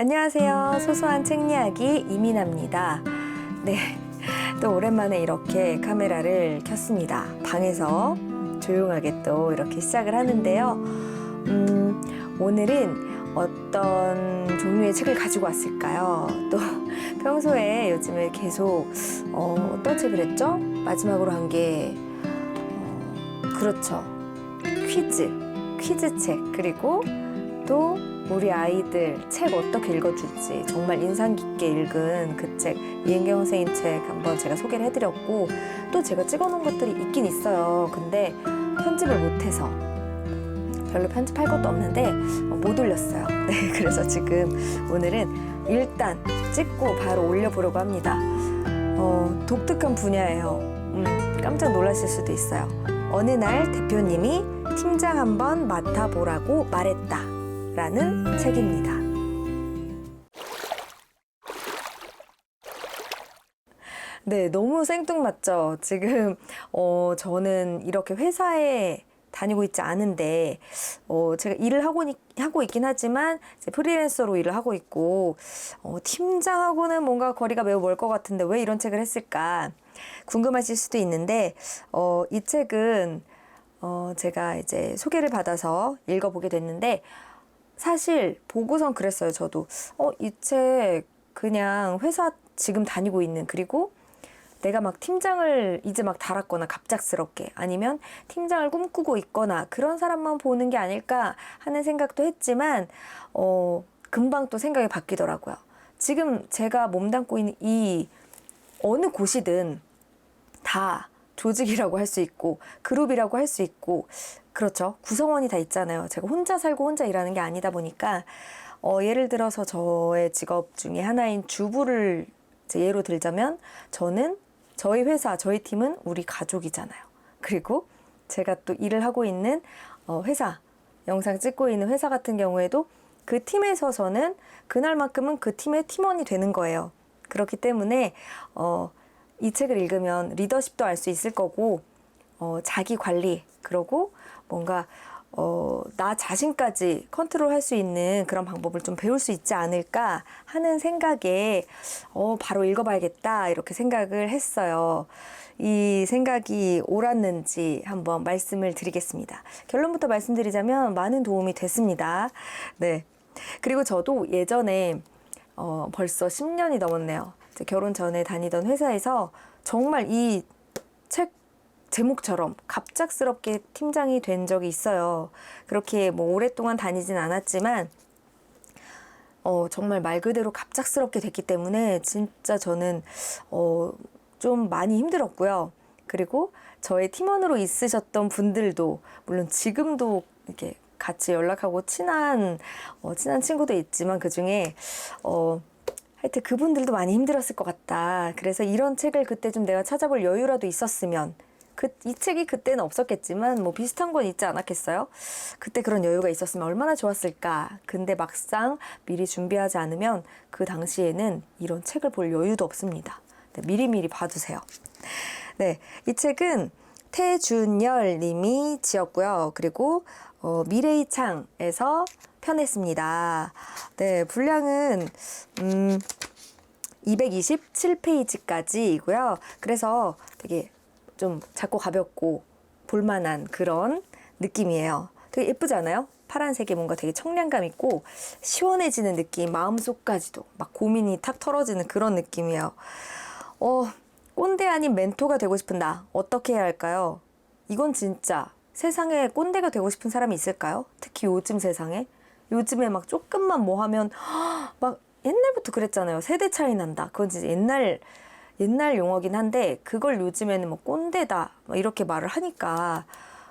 안녕하세요. 소소한 책 이야기 이민아입니다. 네, 또 오랜만에 이렇게 카메라를 켰습니다. 방에서 조용하게 또 이렇게 시작을 하는데요. 오늘은 어떤 종류의 책을 가지고 왔을까요? 또 평소에 요즘에 계속 어떤 책을 했죠? 마지막으로 한 게 그렇죠. 퀴즈 책. 그리고 또 우리 아이들 책 어떻게 읽어줄지 정말 인상 깊게 읽은 그 책, 이은경 선생님 책 한번 제가 소개를 해드렸고, 또 제가 찍어놓은 것들이 있긴 있어요. 근데 편집을 못해서 별로 편집할 것도 없는데 못 올렸어요. 네, 그래서 지금 오늘은 일단 찍고 바로 올려보려고 합니다. 독특한 분야예요. 깜짝 놀라실 수도 있어요. 어느 날 대표님이 팀장 한번 맡아보라고 말했다 라는 책입니다. 네, 너무 생뚱맞죠? 지금 저는 이렇게 회사에 다니고 있지 않은데 제가 일을 하고 있긴 하지만 이제 프리랜서로 일을 하고 있고 팀장하고는 뭔가 거리가 매우 멀 것 같은데 왜 이런 책을 했을까 궁금하실 수도 있는데 이 책은 제가 이제 소개를 받아서 읽어보게 됐는데, 사실 보고선 그랬어요. 저도 이 책 그냥 회사 지금 다니고 있는, 그리고 내가 막 팀장을 이제 막 달았거나 갑작스럽게, 아니면 팀장을 꿈꾸고 있거나 그런 사람만 보는 게 아닐까 하는 생각도 했지만 금방 또 생각이 바뀌더라고요. 지금 제가 몸담고 있는 이 어느 곳이든 다 조직이라고 할 수 있고 그룹이라고 할 수 있고, 그렇죠. 구성원이 다 있잖아요. 제가 혼자 살고 혼자 일하는 게 아니다 보니까 예를 들어서 저의 직업 중에 하나인 주부를 이제 예로 들자면, 저는 저희 회사, 저희 팀은 우리 가족이잖아요. 그리고 제가 또 일을 하고 있는 회사, 영상 찍고 있는 회사 같은 경우에도 그 팀에 서서는 그날만큼은 그 팀의 팀원이 되는 거예요. 그렇기 때문에 이 책을 읽으면 리더십도 알 수 있을 거고, 자기 관리, 그러고 뭔가 나 자신까지 컨트롤할 수 있는 그런 방법을 좀 배울 수 있지 않을까 하는 생각에 바로 읽어봐야겠다 이렇게 생각을 했어요. 이 생각이 옳았는지 한번 말씀을 드리겠습니다. 결론부터 말씀드리자면 많은 도움이 됐습니다. 네. 그리고 저도 예전에 벌써 10년이 넘었네요. 결혼 전에 다니던 회사에서 정말 이 책 제목처럼 갑작스럽게 팀장이 된 적이 있어요. 그렇게 뭐 오랫동안 다니진 않았지만 정말 말 그대로 갑작스럽게 됐기 때문에 진짜 저는 좀 많이 힘들었고요. 그리고 저의 팀원으로 있으셨던 분들도 물론 지금도 이렇게 같이 연락하고 친한 친구도 있지만, 그중에 하여튼 그분들도 많이 힘들었을 것 같다. 그래서 이런 책을 그때 좀 내가 찾아볼 여유라도 있었으면, 이 책이 그때는 없었겠지만 뭐 비슷한 건 있지 않았겠어요? 그때 그런 여유가 있었으면 얼마나 좋았을까. 근데 막상 미리 준비하지 않으면 그 당시에는 이런 책을 볼 여유도 없습니다. 네, 미리미리 봐두세요. 네, 이 책은 태준열 님이 지었고요. 그리고 미래의창에서 편했습니다. 네, 분량은 227페이지까지이고요. 그래서 되게 좀 작고 가볍고 볼만한 그런 느낌이에요. 되게 예쁘지 않아요? 파란색이 뭔가 되게 청량감 있고 시원해지는 느낌, 마음속까지도 막 고민이 탁 털어지는 그런 느낌이에요. 꼰대 아닌 멘토가 되고 싶은 나, 어떻게 해야 할까요? 이건 진짜 세상에 꼰대가 되고 싶은 사람이 있을까요? 특히 요즘 세상에. 요즘에 막 조금만 뭐 하면 막 옛날부터 그랬잖아요. 세대 차이 난다. 그건 진짜 옛날 용어긴 한데, 그걸 요즘에는 뭐 꼰대다 막 이렇게 말을 하니까,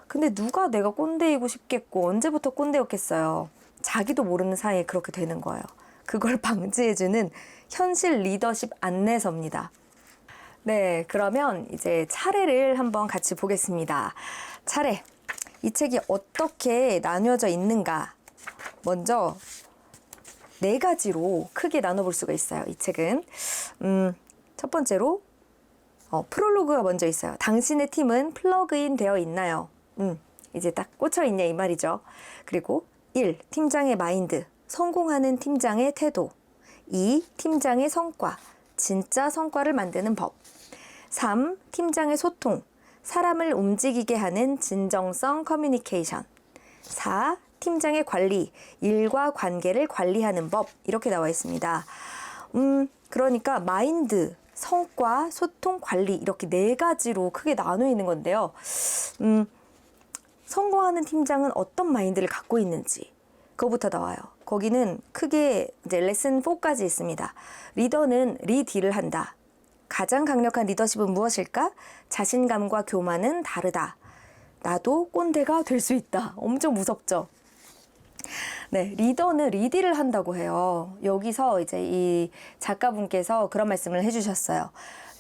근데 누가 내가 꼰대이고 싶겠고 언제부터 꼰대였겠어요. 자기도 모르는 사이에 그렇게 되는 거예요. 그걸 방지해주는 현실 리더십 안내서입니다. 네, 그러면 이제 차례를 한번 같이 보겠습니다. 차례. 이 책이 어떻게 나뉘어져 있는가. 먼저 4가지로 크게 나눠볼 수가 있어요. 이 책은 첫 번째로 프롤로그가 먼저 있어요. 당신의 팀은 플러그인 되어 있나요? 이제 딱 꽂혀 있냐 이 말이죠. 그리고 1. 팀장의 마인드, 성공하는 팀장의 태도. 2. 팀장의 성과, 진짜 성과를 만드는 법. 3. 팀장의 소통, 사람을 움직이게 하는 진정성 커뮤니케이션. 4. 팀장의 관리, 일과 관계를 관리하는 법. 이렇게 나와 있습니다. 그러니까 마인드, 성과, 소통, 관리 이렇게 4가지로 크게 나눠 있는 건데요. 성공하는 팀장은 어떤 마인드를 갖고 있는지 그거부터 나와요. 거기는 크게 이제 레슨 4까지 있습니다. 리더는 리디를 한다. 가장 강력한 리더십은 무엇일까? 자신감과 교만은 다르다. 나도 꼰대가 될 수 있다. 엄청 무섭죠? 네, 리더는 리디를 한다고 해요. 여기서 이제 이 작가분께서 그런 말씀을 해주셨어요.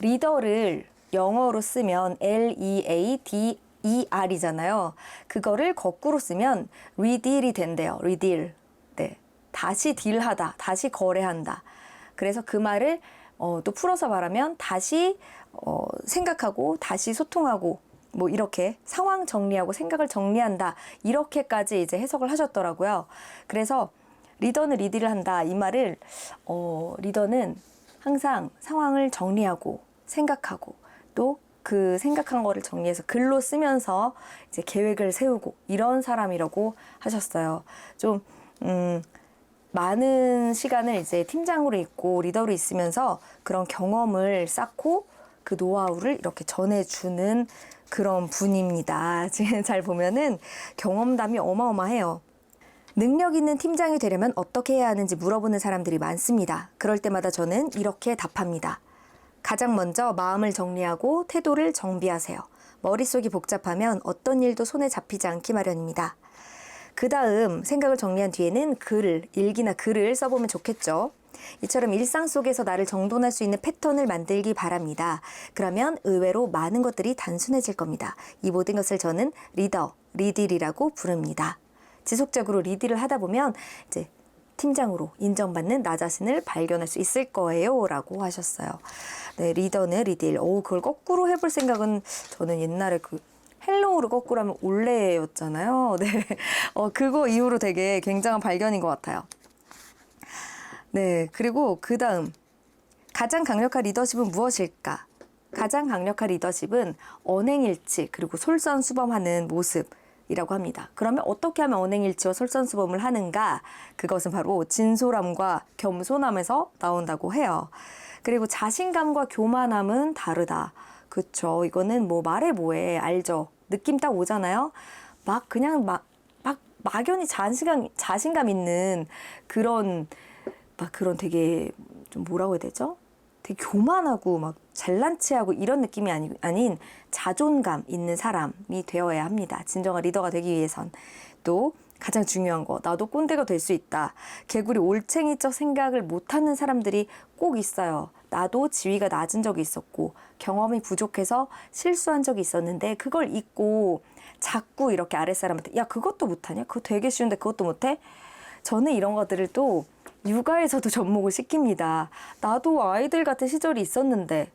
리더를 영어로 쓰면 Leader이잖아요. 그거를 거꾸로 쓰면 redeal이 된대요. redeal. 네, 다시 딜하다, 다시 거래한다. 그래서 그 말을 또 풀어서 말하면 다시 생각하고 다시 소통하고 뭐 이렇게 상황 정리하고 생각을 정리한다. 이렇게까지 이제 해석을 하셨더라고요. 그래서 리더는 리디를 한다. 이 말을 리더는 항상 상황을 정리하고 생각하고 또 그 생각한 거를 정리해서 글로 쓰면서 이제 계획을 세우고 이런 사람이라고 하셨어요. 좀 많은 시간을 이제 팀장으로 있고 리더로 있으면서 그런 경험을 쌓고 그 노하우를 이렇게 전해주는 그런 분입니다. 지금 잘 보면은 경험담이 어마어마해요. 능력 있는 팀장이 되려면 어떻게 해야 하는지 물어보는 사람들이 많습니다. 그럴 때마다 저는 이렇게 답합니다. 가장 먼저 마음을 정리하고 태도를 정비하세요. 머릿속이 복잡하면 어떤 일도 손에 잡히지 않기 마련입니다. 그 다음 생각을 정리한 뒤에는 일기나 글을 써보면 좋겠죠. 이처럼 일상 속에서 나를 정돈할 수 있는 패턴을 만들기 바랍니다. 그러면 의외로 많은 것들이 단순해질 겁니다. 이 모든 것을 저는 리딜이라고 부릅니다. 지속적으로 리딜을 하다 보면 이제 팀장으로 인정받는 나 자신을 발견할 수 있을 거예요 라고 하셨어요. 네, 리더는 리딜. 그걸 거꾸로 해볼 생각은 저는 옛날에 헬로우를 거꾸로 하면 올레였잖아요. 네, 그거 이후로 되게 굉장한 발견인 것 같아요. 네, 그리고 그 다음 가장 강력한 리더십은 무엇일까? 가장 강력한 리더십은 언행일치 그리고 솔선수범하는 모습이라고 합니다. 그러면 어떻게 하면 언행일치와 솔선수범을 하는가? 그것은 바로 진솔함과 겸손함에서 나온다고 해요. 그리고 자신감과 교만함은 다르다. 그쵸? 이거는 뭐 말해 뭐해 알죠? 느낌 딱 오잖아요. 막 그냥 막연히 자신감 있는 그런 되게 좀 뭐라고 해야 되죠? 되게 교만하고 막 잘난 체하고 이런 느낌이 아닌 자존감 있는 사람이 되어야 합니다. 진정한 리더가 되기 위해선. 또 가장 중요한 거, 나도 꼰대가 될 수 있다. 개구리 올챙이적 생각을 못하는 사람들이 꼭 있어요. 나도 지위가 낮은 적이 있었고 경험이 부족해서 실수한 적이 있었는데 그걸 잊고 자꾸 이렇게 아랫사람한테 야 그것도 못하냐? 그거 되게 쉬운데 그것도 못해? 저는 이런 것들을 또 육아에서도 접목을 시킵니다. 나도 아이들 같은 시절이 있었는데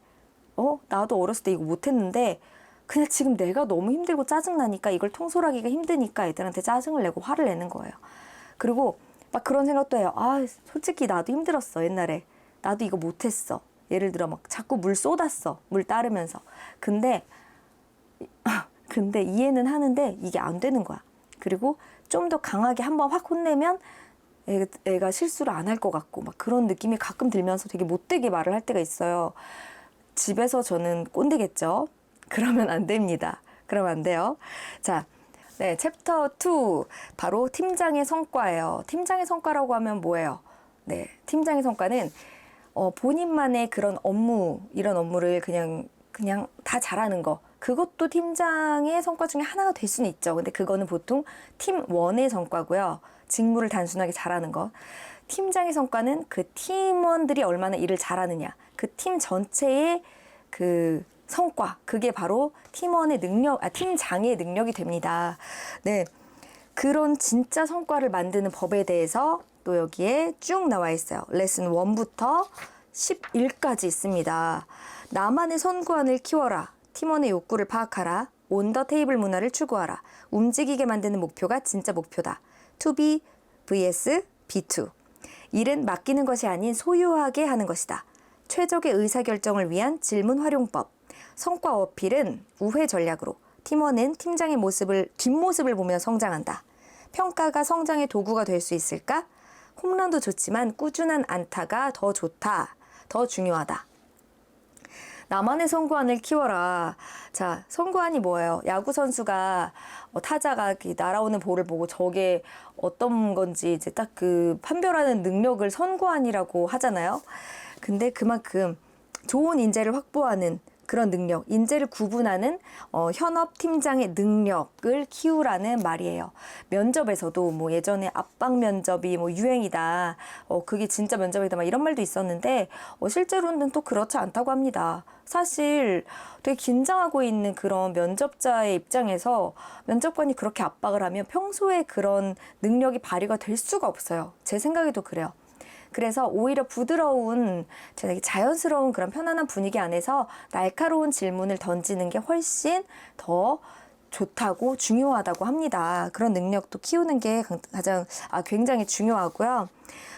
나도 어렸을 때 이거 못했는데 그냥 지금 내가 너무 힘들고 짜증나니까 이걸 통솔하기가 힘드니까 애들한테 짜증을 내고 화를 내는 거예요. 그리고 막 그런 생각도 해요. 솔직히 나도 힘들었어 옛날에. 나도 이거 못했어. 예를 들어 막 자꾸 물 쏟았어. 물 따르면서. 근데 이해는 하는데 이게 안 되는 거야. 그리고 좀 더 강하게 한번 확 혼내면 애가 실수를 안 할 것 같고 막 그런 느낌이 가끔 들면서 되게 못되게 말을 할 때가 있어요. 집에서 저는 꼰대겠죠? 그러면 안 됩니다. 그러면 안 돼요. 자, 네, 챕터 2 바로 팀장의 성과예요. 팀장의 성과라고 하면 뭐예요? 네, 팀장의 성과는 본인만의 그런 이런 업무를 그냥 다 잘하는 거. 그것도 팀장의 성과 중에 하나가 될 수는 있죠. 근데 그거는 보통 팀원의 성과고요. 직무를 단순하게 잘하는 거. 팀장의 성과는 그 팀원들이 얼마나 일을 잘하느냐. 그 팀 전체의 그 성과. 그게 바로 팀장의 능력이 됩니다. 네. 그런 진짜 성과를 만드는 법에 대해서 또 여기에 쭉 나와 있어요. 레슨 1부터 11까지 있습니다. 나만의 선구안을 키워라. 팀원의 욕구를 파악하라. 온 더 테이블 문화를 추구하라. 움직이게 만드는 목표가 진짜 목표다. To B vs B2. 일은 맡기는 것이 아닌 소유하게 하는 것이다. 최적의 의사결정을 위한 질문 활용법. 성과 어필은 우회 전략으로. 팀원은 팀장의 뒷모습을 보며 성장한다. 평가가 성장의 도구가 될 수 있을까? 홈런도 좋지만 꾸준한 안타가 더 좋다. 더 중요하다. 나만의 선구안을 키워라. 자, 선구안이 뭐예요? 야구 선수가 타자가 날아오는 볼을 보고 저게 어떤 건지 이제 딱 그 판별하는 능력을 선구안이라고 하잖아요. 근데 그만큼 좋은 인재를 확보하는 그런 능력, 인재를 구분하는 현업 팀장의 능력을 키우라는 말이에요. 면접에서도 뭐 예전에 압박 면접이 뭐 유행이다. 그게 진짜 면접이다. 막 이런 말도 있었는데 실제로는 또 그렇지 않다고 합니다. 사실 되게 긴장하고 있는 그런 면접자의 입장에서 면접관이 그렇게 압박을 하면 평소에 그런 능력이 발휘가 될 수가 없어요. 제 생각에도 그래요. 그래서 오히려 부드러운, 자연스러운 그런 편안한 분위기 안에서 날카로운 질문을 던지는 게 훨씬 더 좋다고 중요하다고 합니다. 그런 능력도 키우는 게 굉장히 중요하고요.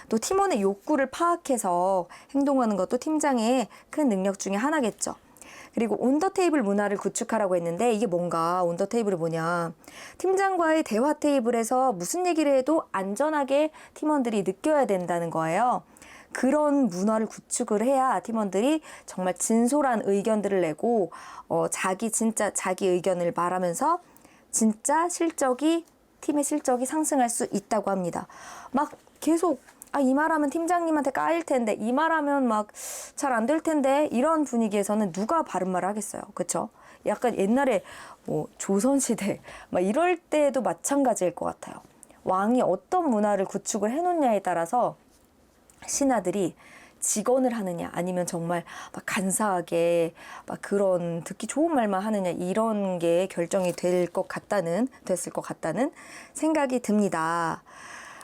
또 팀원의 욕구를 파악해서 행동하는 것도 팀장의 큰 능력 중에 하나겠죠. 그리고 온더테이블 문화를 구축하라고 했는데 이게 뭔가 온더테이블이 뭐냐. 팀장과의 대화 테이블에서 무슨 얘기를 해도 안전하게 팀원들이 느껴야 된다는 거예요. 그런 문화를 구축을 해야 팀원들이 정말 진솔한 의견들을 내고 자기 의견을 말하면서 진짜 팀의 실적이 상승할 수 있다고 합니다. 막 계속 이 말하면 팀장님한테 까일 텐데, 이 말하면 막 잘 안 될 텐데, 이런 분위기에서는 누가 바른 말을 하겠어요. 그쵸? 약간 옛날에 뭐 조선시대 막 이럴 때도 마찬가지일 것 같아요. 왕이 어떤 문화를 구축을 해놓냐에 따라서 신하들이 직언을 하느냐 아니면 정말 막 간사하게 막 그런 듣기 좋은 말만 하느냐 이런 게 결정이 됐을 것 같다는 생각이 듭니다.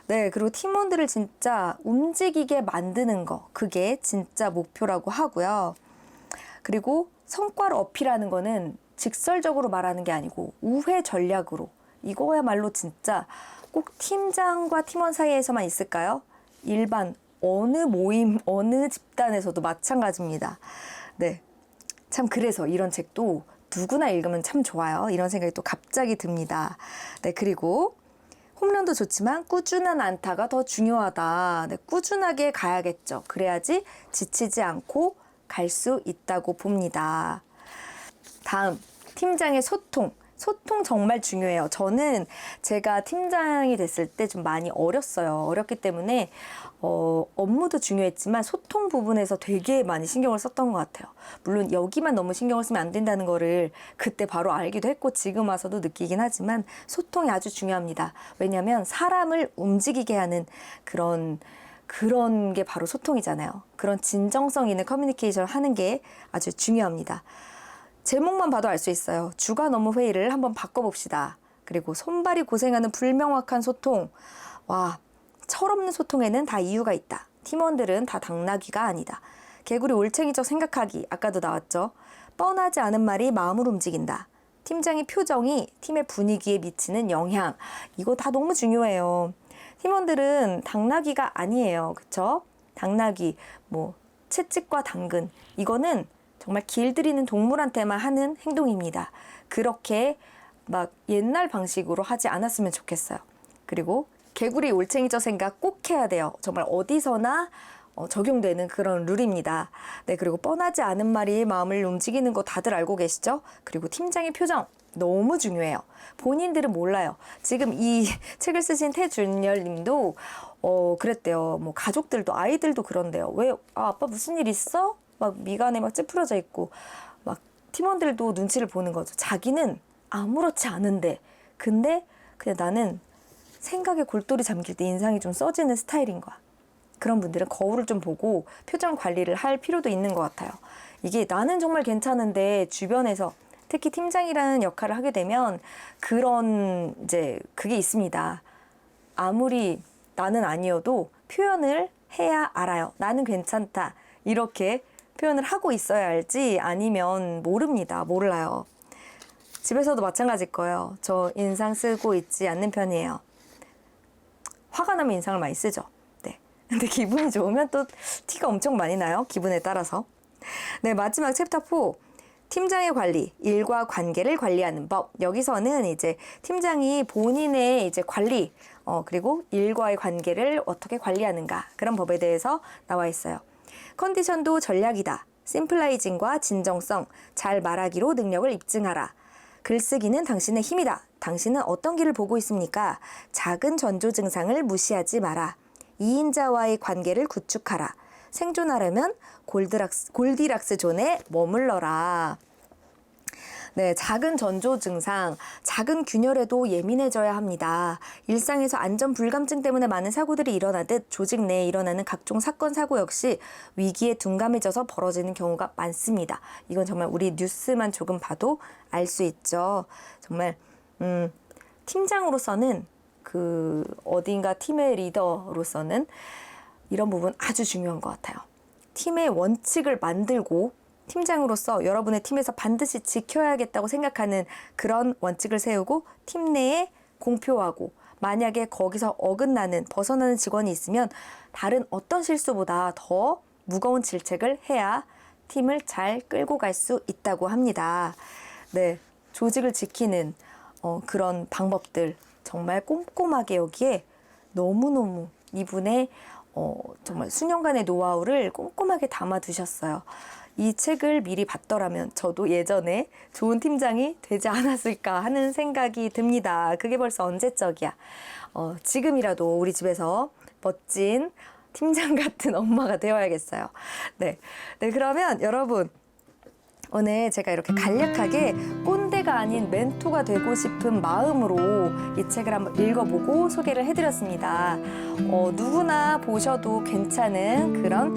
네, 그리고 팀원들을 진짜 움직이게 만드는 거, 그게 진짜 목표라고 하고요. 그리고 성과를 어필하는 거는 직설적으로 말하는 게 아니고 우회 전략으로. 이거야말로 진짜 꼭 팀장과 팀원 사이에서만 있을까요? 일반 어느 모임, 어느 집단에서도 마찬가지입니다. 네, 참 그래서 이런 책도 누구나 읽으면 참 좋아요. 이런 생각이 또 갑자기 듭니다. 네, 그리고 홈런도 좋지만 꾸준한 안타가 더 중요하다. 네, 꾸준하게 가야겠죠. 그래야지 지치지 않고 갈 수 있다고 봅니다. 다음, 팀장의 소통. 소통 정말 중요해요. 저는 제가 팀장이 됐을 때 좀 많이 어렸어요. 어렸기 때문에 업무도 중요했지만 소통 부분에서 되게 많이 신경을 썼던 것 같아요. 물론 여기만 너무 신경을 쓰면 안 된다는 거를 그때 바로 알기도 했고 지금 와서도 느끼긴 하지만 소통이 아주 중요합니다. 왜냐하면 사람을 움직이게 하는 그런 게 바로 소통이잖아요. 그런 진정성 있는 커뮤니케이션을 하는 게 아주 중요합니다. 제목만 봐도 알 수 있어요. 주가 너무 회의를 한번 바꿔봅시다. 그리고 손발이 고생하는 불명확한 소통. 와, 철없는 소통에는 다 이유가 있다. 팀원들은 다 당나귀가 아니다. 개구리 올챙이적 생각하기. 아까도 나왔죠. 뻔하지 않은 말이 마음을 움직인다. 팀장의 표정이 팀의 분위기에 미치는 영향. 이거 다 너무 중요해요. 팀원들은 당나귀가 아니에요. 그쵸? 당나귀, 채찍과 당근. 이거는 정말 길들이는 동물한테만 하는 행동입니다. 그렇게 막 옛날 방식으로 하지 않았으면 좋겠어요. 그리고 개구리 올챙이적 생각 꼭 해야 돼요. 정말 어디서나 적용되는 그런 룰입니다. 네, 그리고 뻔하지 않은 말이 마음을 움직이는 거 다들 알고 계시죠? 그리고 팀장의 표정 너무 중요해요. 본인들은 몰라요. 지금 이 책을 쓰신 태준열 님도 그랬대요. 가족들도 아이들도 그런데요. 왜 아빠 무슨 일 있어? 막 미간에 막 찌푸려져 있고 막 팀원들도 눈치를 보는 거죠. 자기는 아무렇지 않은데 근데 그냥 나는 생각에 골똘히 잠길 때 인상이 좀 써지는 스타일인 거야. 그런 분들은 거울을 좀 보고 표정 관리를 할 필요도 있는 것 같아요. 이게 나는 정말 괜찮은데 주변에서 특히 팀장이라는 역할을 하게 되면 그런 그게 있습니다. 아무리 나는 아니어도 표현을 해야 알아요. 나는 괜찮다. 이렇게 표현을 하고 있어야 알지 아니면 몰라요. 집에서도 마찬가지일 거예요. 저 인상 쓰고 있지 않는 편이에요. 화가 나면 인상을 많이 쓰죠. 네. 근데 기분이 좋으면 또 티가 엄청 많이 나요. 기분에 따라서. 네, 마지막 챕터 4. 팀장의 관리, 일과 관계를 관리하는 법. 여기서는 이제 팀장이 본인의 이제 관리, 그리고 일과의 관계를 어떻게 관리하는가. 그런 법에 대해서 나와 있어요. 컨디션도 전략이다. 심플라이징과 진정성, 잘 말하기로 능력을 입증하라. 글쓰기는 당신의 힘이다. 당신은 어떤 길을 보고 있습니까? 작은 전조 증상을 무시하지 마라. 2인자와의 관계를 구축하라. 생존하려면 골디락스 존에 머물러라. 네, 작은 전조 증상, 작은 균열에도 예민해져야 합니다. 일상에서 안전 불감증 때문에 많은 사고들이 일어나듯 조직 내에 일어나는 각종 사건, 사고 역시 위기에 둔감해져서 벌어지는 경우가 많습니다. 이건 정말 우리 뉴스만 조금 봐도 알 수 있죠. 정말 팀장으로서는 어딘가 팀의 리더로서는 이런 부분 아주 중요한 것 같아요. 팀의 원칙을 만들고 팀장으로서 여러분의 팀에서 반드시 지켜야겠다고 생각하는 그런 원칙을 세우고 팀 내에 공표하고, 만약에 거기서 어긋나는, 벗어나는 직원이 있으면 다른 어떤 실수보다 더 무거운 질책을 해야 팀을 잘 끌고 갈 수 있다고 합니다. 네, 조직을 지키는 그런 방법들 정말 꼼꼼하게 여기에 너무너무 이분의 정말 수년간의 노하우를 꼼꼼하게 담아두셨어요. 이 책을 미리 봤더라면 저도 예전에 좋은 팀장이 되지 않았을까 하는 생각이 듭니다. 그게 벌써 언제적이야. 지금이라도 우리 집에서 멋진 팀장 같은 엄마가 되어야겠어요. 네, 그러면 여러분, 오늘 제가 이렇게 간략하게 꼰대가 아닌 멘토가 되고 싶은 마음으로 이 책을 한번 읽어보고 소개를 해드렸습니다. 누구나 보셔도 괜찮은 그런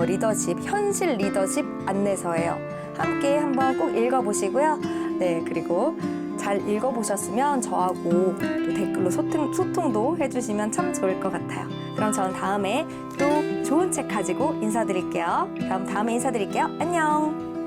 리더십, 현실 리더십 안내서예요. 함께 한번 꼭 읽어보시고요. 네, 그리고 잘 읽어보셨으면 저하고 또 댓글로 소통도 해주시면 참 좋을 것 같아요. 그럼 저는 다음에 또 좋은 책 가지고 인사드릴게요. 그럼 다음에 인사드릴게요. 안녕!